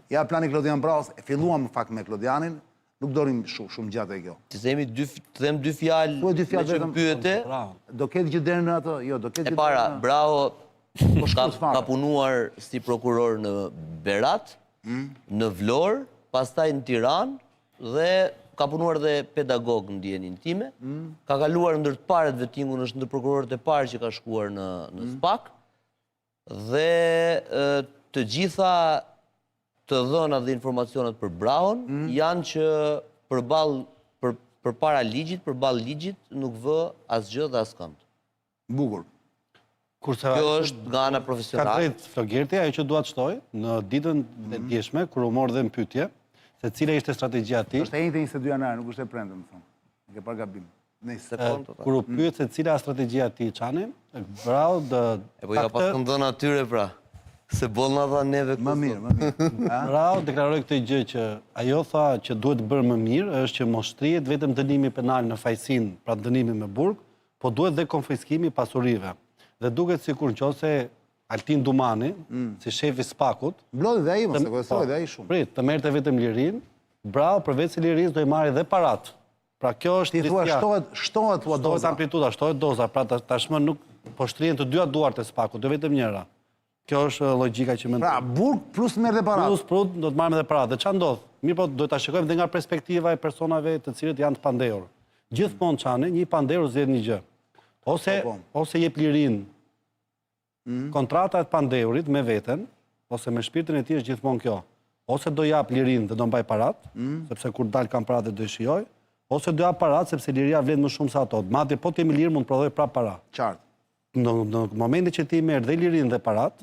Ja, plani Klodian Braus, filluam në fakt me Klodianin, nuk dorim shumë gjatë e kjo. Që të them dy fjalë me që më pyete. Do ketë gjithë derën në ato? Jo, do ketë gjithë derën në ato. E para, Bravo ka punuar si prokuror në Berat, në Vlorë, pastaj në Tiranë dhe ka punuar dhe pedagog në dijenin time. Ka kaluar ndër të parët vettingun, është ndër prokurorët e parë që ka shkuar në SPAK. Dhe të gjitha të dhënat dhe informacionet për Braun janë që përpara ligjit, përballë ligjit, nuk vë asgjë dhe askënd. Bukur. Kjo është nga ana profesionale. Ka drejt Flogerti, ajo që dua të shtoj, në ditën e djeshme, kur u mor dhe në pyetje, se cila ishte strategjia e tij. Është e njëjtë 22 janar, nuk është e prendëm, thonë. Ke par gabim. Kur u pyet se cila është strategjia e tij Çani, Brau po ja pas këndon atyre pra. Se bollna dha neve më mirë. Brau deklaroi këtë gjë që ajo tha që duhet bërë më mirë është që mos shtrihet vetëm dënimi penal në fajsin, pra dënimi me burg, po duhet dhe konfiskimi i pasurive. Dhe duket sikur nëse Altin Dumani, si shefi SPAK-ut, mblodhi dhe ai, mos e kujtoi dhe ai shumë. Prit, të merrte vetëm lirin, Brau përveç lirisë do i marrë dhe parat. Pra kjo është ti thua shtohet tua doza. Shtohet amplituda, shtohet doza, pra tashmë nuk po shtrihen të dyja duart e SPAK-ut, do vetëm njëra. Kjo është logjika që mendoj. Pra, burg plus merr dhe parat. Plus prut do të marrim edhe parat. Dhe ç'a ndodh? Mirë, po duhet ta shikojmë edhe nga perspektiva e personave të cilët janë të pandehur. Gjithmonë Çani, një pandehur zgjedh një gjë. Ose jep lirin kontrata e pandehurit me veten, ose me shpirtin e tij është gjithmonë kjo. Ose do jap lirin dhe do mbaj parat, sepse kur dal kanë parat dhe do i shijoj, ose do jap parat sepse liria vlen më shumë se ato. Madje po të jemi lir mund të prodhoj prap para. Qartë. Në momentin që ti merr dhe lirin dhe parat,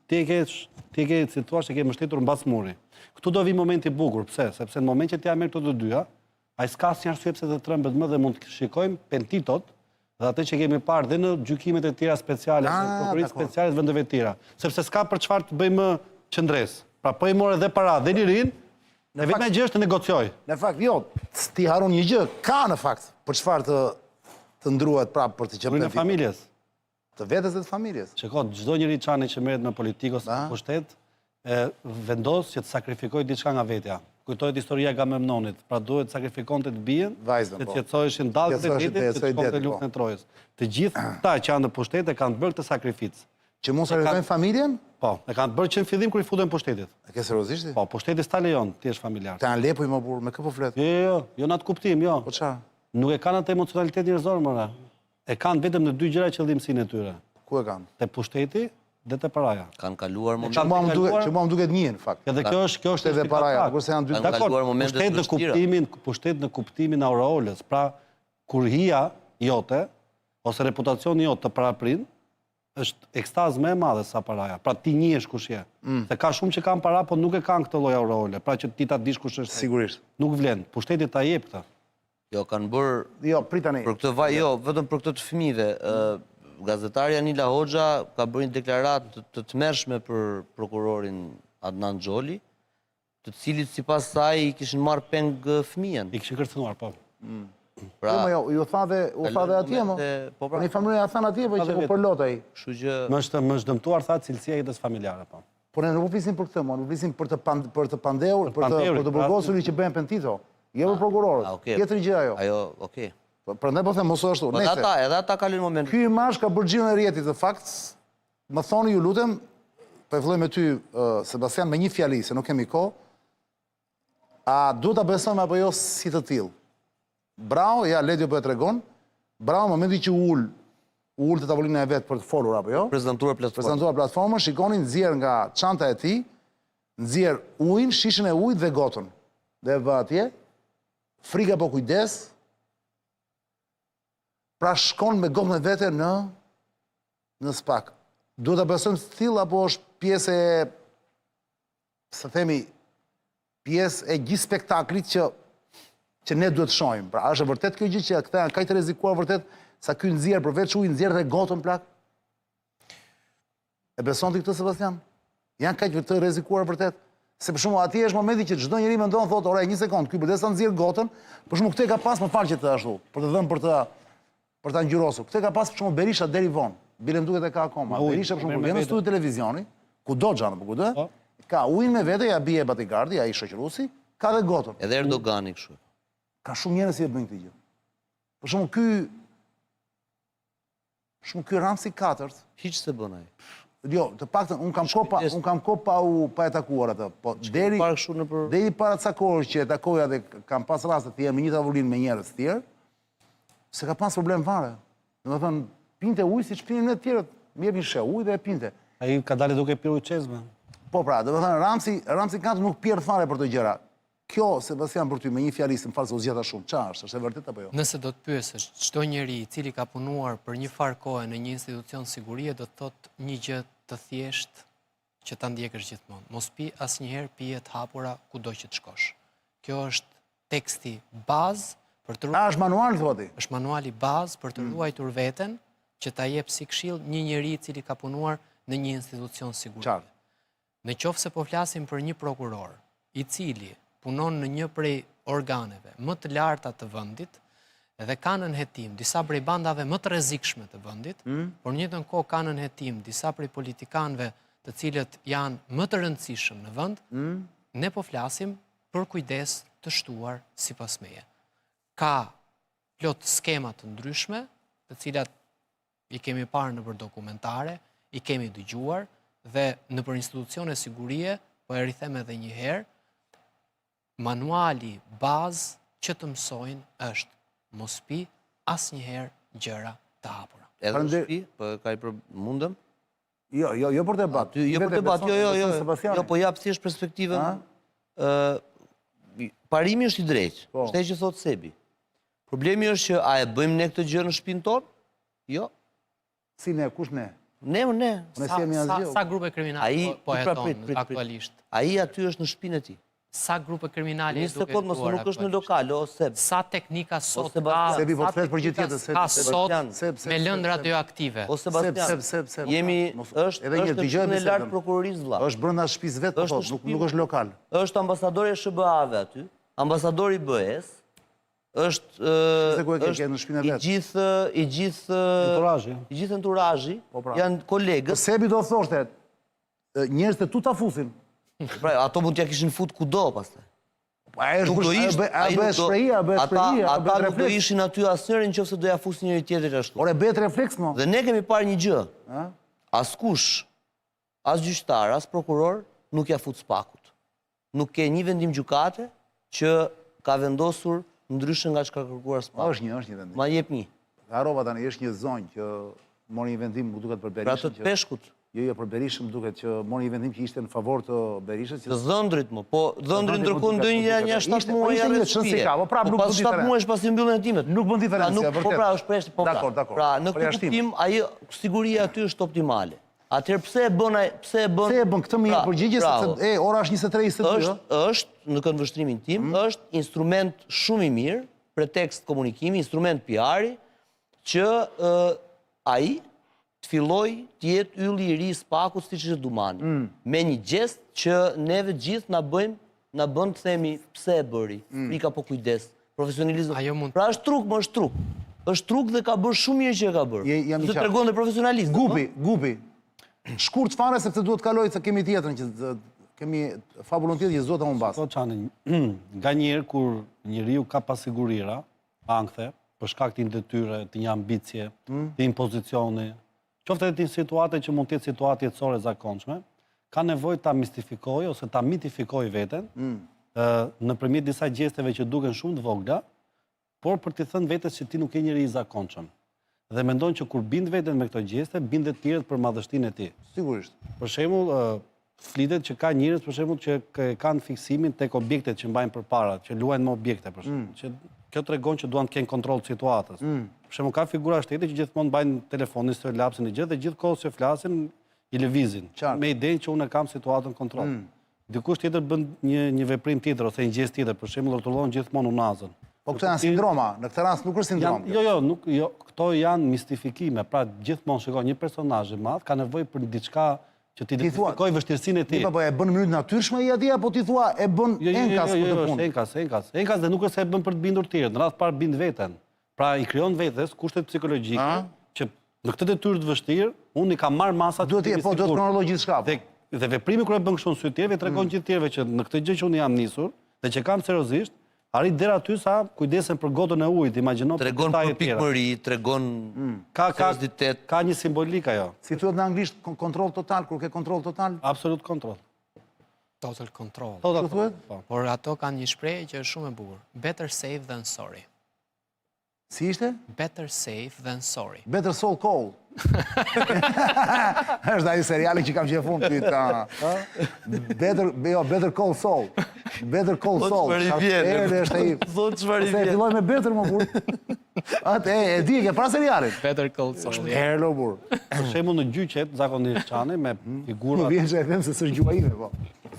ti e ke situash që ke mbështetur mbas muri. Këtu do vi momenti i bukur, pse? Sepse në moment që ti ja merr këto të dyja, ai s'ka asnjë arsye pse të trembet më dhe mund të shikojmë pentitot dhe atë që kemi parë dhe në gjykimet e tjera speciale, në prokurisë speciale të vendeve të tjera, sepse s'ka për çfarë të bëjmë qendres. Pra po i morë dhe parat dhe lirin, ne vetëm gjë është të negocioj. Në fakt jo, ti harron një gjë, ka në fakt për çfarë të ndruhet prapë për të qenë në familjes. Të vetes dhe të familjes. Çka, çdo njeri Çani që merret me politikë ose pushtet, vendos që të sakrifikojë diçka nga vetja. Kujtohet historia e Agamemnonit, pra duhet të sakrifikonte të bien, të qetësoheshin dallët e detit, të shkonte luftën e Trojës. Të gjithë ata që janë në pushtet e kanë bërë këtë sakrificë. Që mos sakrifojnë familjen? Po, e kanë bërë që në fillim kur i futën pushtetit. E ke seriozisht? Po, pushteti s'ta lejon, ti je familjar. Ta lepuj më burr, me kë po flet? Jo, në atë kuptim, jo. Po çfarë? Nuk e kanë atë emocionalitet njerëzor, mëra. E kanë vetëm në dy gjëra qëllimsinë e tyre. Ku e kanë? Te pushteti dhe te paraja. Kanë kaluar momente. Që mua më duket një në fakt. Edhe kjo është edhe paraja, kurse janë dy. Kanë kaluar momente të vështira. Pushtet në kuptimin aureolës, pra kur hija jote ose reputacioni jot të paraprin, është ekstaz më e madhe sa paraja. Pra ti njihesh kush je. Se ka shumë që kanë para, po nuk e kanë këtë lloj aureole, pra që ti ta dish kush është. Sigurisht. Nuk vlen. Pushteti ta jep këtë. Jo, kanë bërë... Jo, pritani. Për këtë vaj, jo, vetëm për këtë të fëmijëve. Gazetarja Nila Hoxha ka bërë një deklaratë të tmerrshme për prokurorin Adnan Xholi, të cilit sipas saj i kishin marrë peng fëmijën. I kishin kërcënuar, po. Pra, ju tha dhe atje, mo. Po një familje ja than atje, po që po përlot ai. Kështu që më është dëmtuar tha cilësia e jetës familjare, po. Po ne nuk po flisim për këtë, mo, nuk flisim për të pandehur, për të burgosurin që bëhen pentito. Jo për prokurorët. Tjetër gjë ajo. Ajo, okay. Prandaj po them mos ashtu. Edhe ata kalojnë moment. Ky imazh ka bërë gjën e rjetit në fakt. Më thoni ju lutem, po e filloj me ty Sebastian me një fjali se nuk kemi kohë. A duhet ta besojmë apo jo si të tillë? Bravo, ja Ledio po e tregon. Bravo, në momentin që ul te tavolina e vet për të folur apo jo? Prezantuar platformën, shikonin nxjerr nga çanta e tij, nxjerr ujin, shishën e ujit dhe gotën. Dhe vë atje, frika po kujdes, pra shkon me gotën e vete në SPAK. Duhet ta besojmë të tillë apo është pjesë e, se themi, pjesë e gjithë spektaklit që ne duhet të shohim. Pra është vërtet kjo gjë që këta janë kaq të rrezikuar vërtet sa ky nxjerr përveç ujit nxjerr dhe gotën plak? E beson ti këtë Sebastian? Janë kaq të rrezikuar vërtet? Se për shumë atje është momenti që çdo njeri mendon thotë, "Ore, një sekond, ky përdes ta nxjerr gotën, për shumë këtë ka pas më fal që të ashtu, për të dhënë për ta ngjyrosur. Këtë ka pas për shumë Berisha deri vonë. Bile më duket e ka akoma. Berisha për shumë vjen në studio televizioni, kudo xhanë, po kudo, ka ujin me vete, ja bie bodyguardi, ai shoqëruesi, ka dhe gotën. Edhe Erdogani kështu. Ka shumë njerëz që e bëjnë këtë gjë. Për shembull ky Ramsi 4, Hiç se bën ai. jo, të paktën un kam kohë pa e takuar atë, po deri Parë kështu nëpër deri para ca kohësh që e takoja dhe kam pas raste të jem në një tavolinë me njerëz të tjerë, se ka pas problem fare. Domethënë, pinte ujë siç pinin ne të tjerët, më jepin she ujë dhe e pinte. Ai ka dalë duke pirë ujë çezme. Po pra, domethënë Ramsi 4 nuk pirë fare për të gjëra. Kjo, Sebastian, për ty, me një fjalisë, më falë se u zgjata shumë, qa është e vërtet apo jo? Nëse do të pyesësh, çdo njeri i cili ka punuar për një farë kohë në një institucion sigurie, do të thotë një gjë të thjesht që ta ndjekësh gjithmonë. Mos pi asnjëherë pije të hapura kudo që të shkosh. Kjo është teksti bazë për të A, është manual, thoti? është manuali bazë për të ruajtur veten që ta jep si këshill një njeri i cili ka punuar në një institucion sigurie. Qartë. Në qoftë se po flasim për një prokuror i cili punon në një prej organeve më të larta të vendit dhe ka në hetim disa prej bandave më të rrezikshme të vendit, por në të njëjtën kohë ka në hetim disa prej politikanëve të cilët janë më të rëndësishëm në vend, ne po flasim për kujdes të shtuar sipas meje. Ka plot skema të ndryshme, të cilat i kemi parë nëpër dokumentare, i kemi dëgjuar dhe nëpër institucione sigurie, po e rrithem edhe një herë, manuali bazë që të mësojnë është mos pi asnjëherë gjëra të hapura. Edhe në shtëpi, po ka i mundëm? Jo për debat. Jo për debat, jo, po jap thjesht perspektivën. Parimi është i drejtë, është e që thotë Sebi. Problemi është që a e bëjmë ne këtë gjë në shtëpinë tonë? Jo. Si ne, kush ne? Ne. Sa grupe kriminale po jeton aktualisht? Ai aty është në shtëpinë e tij. Sa grupe kriminale Një sekond, mos nuk është në lokal, o Seb. Sa teknika sot Sebi, po të flet për gjë tjetër, ka sot me lëndë radioaktive. O Sebastian, jemi është në shtëpinë e lartë prokurorisë vëlla. Është brenda shtëpisë vet, po nuk është lokal. Është ambasadori i SBA-ve aty, ambasadori i BE-s, është i gjithë enturazhi, janë kolegët. Sebi do thoshte, njerëz të tu ta fusin. Pra, ato mund t'ja kishin fut kudo pastaj. A bëhet shprehje, ata nuk do ishin aty asnjëri nëse do ja fusin njëri tjetrit ashtu. Ore bëhet refleks mo. Dhe ne kemi parë një gjë. Askush, as gjyqtar, as prokuror nuk ja fut spakut. Nuk ke një vendim gjykate që ka vendosur ndryshe nga çka kërkuar spaku. Është një vendim. Ma jep një. Harova tani, është një zonjë që mori një vendim, më duket për Berishën. Pra të peshkut. Jo, për Berishën më duket që mori një vendim që ishte në favor të Berishës. Të dhëndrit më, po dhëndrit ndërkohë ndonjë një 7 muaj janë shtëpi. Po pas 7 muaj pas i mbyllën hetimet. Nuk bën diferencë, vërtet. Po pra është peshë, po pra. Pra në këtë kuptim ajo siguria aty është optimale. Atëherë pse e bën këtë më jep përgjigje sepse ora është 23:22. Është në këndvështrimin tim, është instrument shumë i mirë, pretekst komunikimi, instrument PR-i që ai të filloj të jetë ylli i ri i spakut siç është Dumani. Me një gjest që neve gjithë na bën të themi pse e bëri. Frika po kujdes, profesionalizëm. Pra është truk, më është truk. Është truk dhe ka bërë shumë mirë që e ka bërë. Se tregon dhe profesionalizëm. Gupi. Shkurt fare sepse duhet kaloj se kemi tjetrën që kemi fabulon tjetër që zota humbas. Po çani, nganjëherë kur njeriu ka pasigurira, ankthe, për shkak të detyre, të një ambicie, të impozicioni, qoftë edhe në situate që mund të jetë situatë jetësore zakonshme, ka nevojë ta mistifikojë ose ta mitifikojë veten nëpërmjet disa gjesteve që duken shumë të vogla, por për t'i thënë vetes që ti nuk je njeri i zakonshëm. Dhe mendon që kur bind veten me këto gjeste, bindet tjerët për madhështinë e tij. Sigurisht. Për shembull, flitet që ka njerëz për shembull që kanë fiksimin tek objektet që mbajnë përpara, që luajnë me objekte për shembull, që kjo tregon që duan të kenë kontroll të situatës. Për shembull, ka figura shteti që gjithmonë mbajnë telefonin, lapsin e gjë dhe gjithkohë që flasin i lëvizin me idenë që unë kam situatën kontroll. Dikush tjetër bën një veprim tjetër ose një gjestë tjetër, për shembull rrotullon gjithmonë unazën. Po këto janë sindroma, në këtë rast nuk është sindrom. Jo, këto janë mistifikime. Pra gjithmonë shikoj një personazh i madh ka nevojë për diçka që ti identifikoj vështirësinë e tij. Po e bën në mënyrë natyrshme i atij apo ti thua e bën enkas për të punë? Enkas dhe nuk është se e bën për të bindur të tjerët, në radh parë bind veten. Pra i krijon vetes kushtet psikologjike që në këtë detyrë të vështirë unë i kam marr masat. Duhet kronologjisht shkap. Dhe Dhe veprimi kur e bën kështu në sy të tjerëve tregon gjithë tjerëve që në këtë gjë që unë jam nisur dhe që kam seriozisht, arrit deri aty sa kujdesen për gotën e ujit, imagjino tregon për pikëmëri, tregon seriozitet. Ka një simbolik ajo. Si thuhet në anglisht kontroll total, kur ke kontroll total? Absolut kontroll. Total control. Total thuhet? Po. Por ato kanë një shprehje që është shumë e bukur. Better safe than sorry. Si ishte? Better safe than sorry. Better Soul Call. Është ai seriali që kam qenë fund Better Call Saul. Better Call Saul. Është ai. Thot çfarë i Se vjen. filloj me better më burr. Atë e di ke para serialit. Better call sorry. Herlo burr. Për shembull në gjyqet zakonisht çane me Më figura vjen se e them se s'është gjua ime po.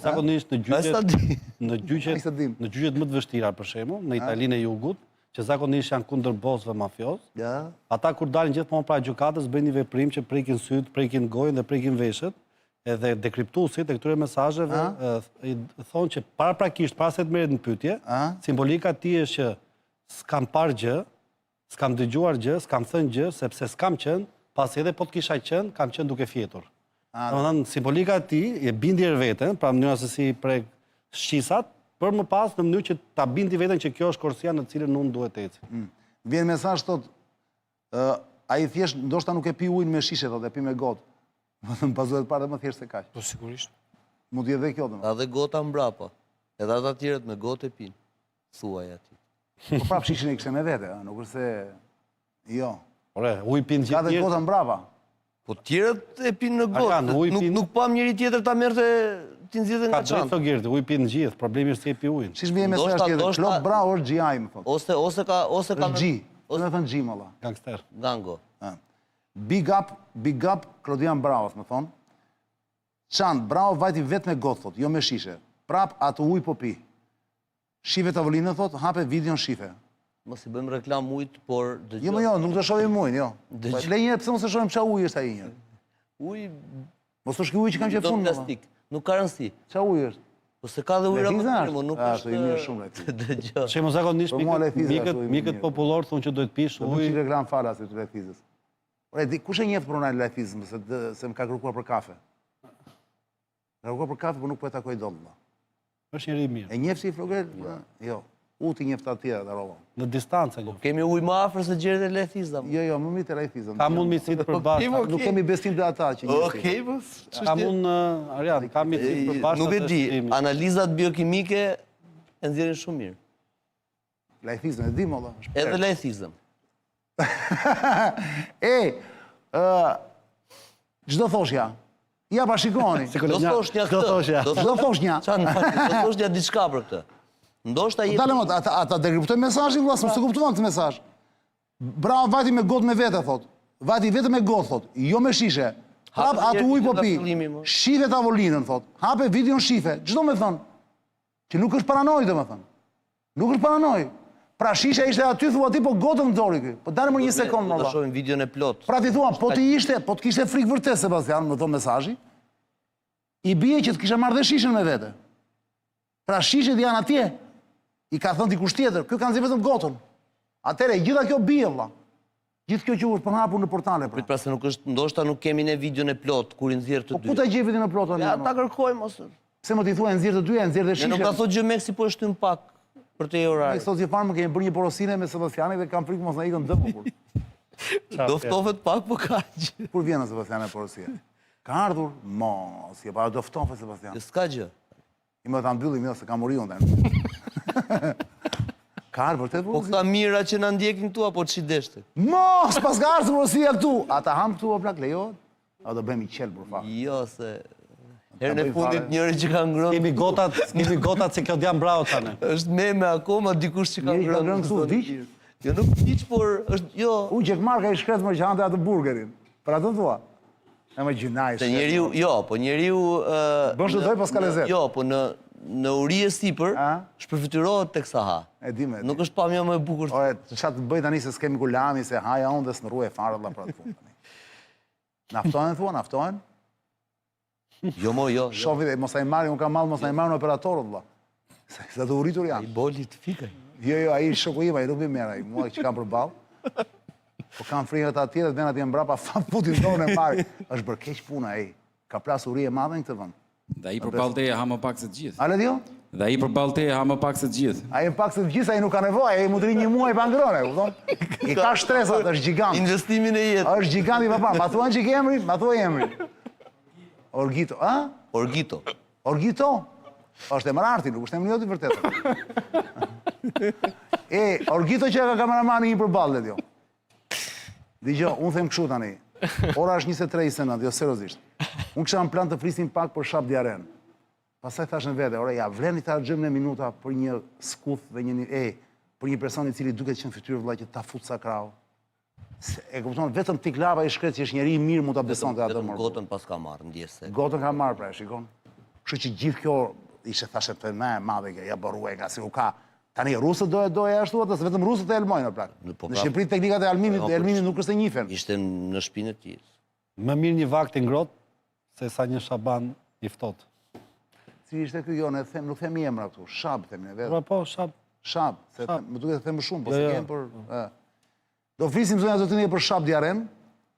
zakonisht në Ai sa di. në gjyqet më të vështira për shembull në Italinë e Jugut, që zakonisht janë kundër bosëve mafioz. Ja. Ata kur dalin gjithmonë para gjykatës bëjnë një veprim që prekin syt, prekin gojën dhe prekin veshët, edhe dekriptuesit e këtyre mesazheve thonë që paraprakisht para se të merret në pyetje, simbolika e tij është që s'kam parë gjë, s'kam dëgjuar gjë, s'kam thënë gjë, sepse s'kam qenë, pasi edhe po të kisha qenë, kam qenë duke fjetur. Domethënë simbolika e tij e bindje veten, pra mënyra se si prek shqisat, për më pas në mënyrë që ta bindi veten që kjo është korsia në cilën unë duhet të eci. Vjen mesazh thot ai thjesht ndoshta nuk e pi ujin me shishe thotë, e pi me gotë. Domethënë bazohet para më thjesht se kaq. Po sigurisht. Mund të jetë dhe kjo domethënë. Edhe gota mbrapa. Edhe ata tjerët me gotë e pinë. Thuaj aty. Po prap shishin e kishte me vete, nuk është se jo. Ore, uji pinë Ka gjithë dhe njerëzit. gota mbrapa. Po tjerët e pinë në kanë, ujë gotë. pinë. Nuk pam njëri tjetër ta merrte ti nxjerrte Ka nga drejt çantë. Thogirti, uji pinë gjithë, problemi është se e pi ujin. Shish vjen mesazh tjetër. Klop bravo është GI më thotë. Ose ka Është G. Do të thënë G molla. Gangster. gango. Big up Klodian Bravo, më thonë. Çan, bravo vajti vetë me gotë thotë, jo me shishe. Prap atë ujë po pi. Shive tavolinën thotë, hape videon shife. Mos i bëjmë reklam ujit, por dëgjoj. Jo, më jo, nuk të shohim ujin, jo. Dëgjoj. Le një pse mos e shohim ç'a ujë është ai një. Uji Mos është ky ujë që kam qenë fund. plastik. Nuk ka rëndësi. Ç'a ujë është? Po se ka dhe ujëra më Lefiza të mirë, është? mo, nuk Ashtu, është. i mirë shumë Lefiza. Dëgjoj. Shemo zakonisht Për mua Lefiza ashtu i mikët mirë. popullor thonë që duhet pish Do të ujë. reklam fala si të Lefizës. Ore, kush e njeh pronaj Lefizën se më ka kërkuar për kafe? Ka kërkuar për kafe, por nuk po e takoj dot. Është njëri i mirë. E njeh si Flogel? Jo. Uti njeh ta tjera ta rollon. Në distancë kjo. Kemi ujë më afër se gjërat e Lefiza. Jo, më mirë te Lefizën. Ka mund mitësit për bashkë. Nuk kemi besim te ata që njeh. Okej, po. Ka mund Arian, ka mitësit për bashkë. Nuk e di, analizat biokimike e nxjerrin shumë mirë. Lefizën e di molla. Edhe Lefizën. Çdo thoshja. Ja pa shikoni. Do thosh një Do thosh ja. këtë. Çdo thosh një. Do thosh një diçka për këtë. Ndoshta je Dalë mot, ata dekriptojnë mesazhin, vëlla, s'e kuptuan këtë mesazh. Bravo, vajti me gotë me vete, thot. Vajti vetëm me gotë, thot. Jo me shishe. Prap atë ujë po pi. Shife tavolinën, thot. Hape videon shife. Çdo me thon. Që nuk është paranoj, domethënë. Nuk është paranoj. Pra shisha ishte aty, thua ti, po gotën nxori ky. Po dalë më një sekond, Do molla. shohim videon e plot. Pra ti thua, po të kishte frikë vërtet Sebastian, më thon mesazhi. I bie që të kisha marrë dhe shishën me vete. Pra shishet janë atje. I ka thënë dikush tjetër, kjo kanë zi vetëm gotën. Atëre, gjitha kjo bie, vëlla. Gjithë kjo që është përhapur në portale, pra. Prit pra se nuk është, ndoshta nuk kemi ne videon e plot kur i nxjerr të Po dy. ku ta gjej vitin në plotë? Ja, ta kërkojmë ose. Pse më t'i thua e nxjerr të dyja, e nxjerr dhe Ne nuk ka shishe? thot gjë mek si po e shtym pak për te Ai orari. sot farë më kemi bërë një porosine me Sebastiani dhe kam frikë mos na ikën dëm kur. Do ftofet pak po kaq. Kur vjen Sebastiani porosia? Ka ardhur? Mos, je pa do fton Sebastian. S'ka gjë. I më ta mbyllim jo se kam uriun tani. Ka ardhur vërtet Po porosia? këta mira që na ndjekin këtu apo ç'i deshte. Mos, pas ka ardhur porosia këtu. Ata ham këtu o plak lejohet? A do bëjmë i qel për fakt. Jo se herën e bëjmë fundit fare. njëri që ka ngrënë Kemi gotat se kjo diam bravo tani. është meme akoma dikush që ka Njëri ka ngrënë. ngrënë këtu, diq? Jo nuk diq, por është jo. U Jack Marka i shkret më që hante atë burgerin. Për atë thua. E më gjinaj Se njeriu, jo, po njeriu Bën shëdoj pas ka lezet. Jo, po në uri e sipër shpërfytyrohet tek sa ha. E di me. Nuk është pamja më e bukur. Ore, çfarë të bëj tani se s'kemi kulami, se haja unë dhe s'nërruaj fare vëlla për atë fund. Naftohen thua, naftohen? Jo mo, jo. Shofi dhe mos ai marri, unë kam mall mos ai marrin operatorët vëlla. Se të uritur I janë. boli të fikaj. Jo, ai shoku im, ai nuk më merr ai, mua që kam përball. Po kam frikë ata tjerët vjen atje mbrapa, fa futin dorën e marr. Është bërë keq puna ai. Ka plas uri e madhe në këtë vend. Dhe ai përballë teje ha më pak se të gjithë. A Ledio? Dhe ai përballë teje ha më pak se të gjithë. Ai më pak se të gjithë, ai nuk ka nevojë, ai mund të rinj një muaj pa ngrënë, kupton? I ka stresat, është gjigant. Investimin e jetë. Është gjigant i papa. Ma thuan që emrin, ma thuaj emrin. Orgito, a? Orgito. Orgito? Është emër arti, nuk është emri jot i vërtetë. Orgito që ka kameramani një përballë Ledio. Dgjoj, unë them kështu tani. Ora është 23:29, jo seriozisht. Unë kisha në plan të flisim pak për Shap Diaren. Pastaj thash në vete, ora ja vleni ta xhëm në minuta për një skuth dhe për një person i cili duket qenë fytyrë vëlla që ta fut sa krau. E kupton, vetëm Tiklava i shkret që është njeri i mirë mund ta besonte atë më. Gotën pas ka marrë, ndjese. Gotën ka marrë, pra, shikon. Kështu që gjithë kjo ishte thashë të më e madhe që ja borruaj nga si u ka. Tani rusët doja ashtu atë, se vetëm rusët e elmojnë plak. Në Shqipëri teknikat e Elminit nuk është e njihen. Ishte në shtëpinë e tij. Më mirë një vakt i ngrohtë se sa një shaban i ftohtë. Si ishte ky jo, ne them, nuk themi emra këtu. Shab themi ne vetë. Po, Shap. Shab, se më duket të them më shumë, po se kem për Do flisim zonja zotinë për Shap Diaren.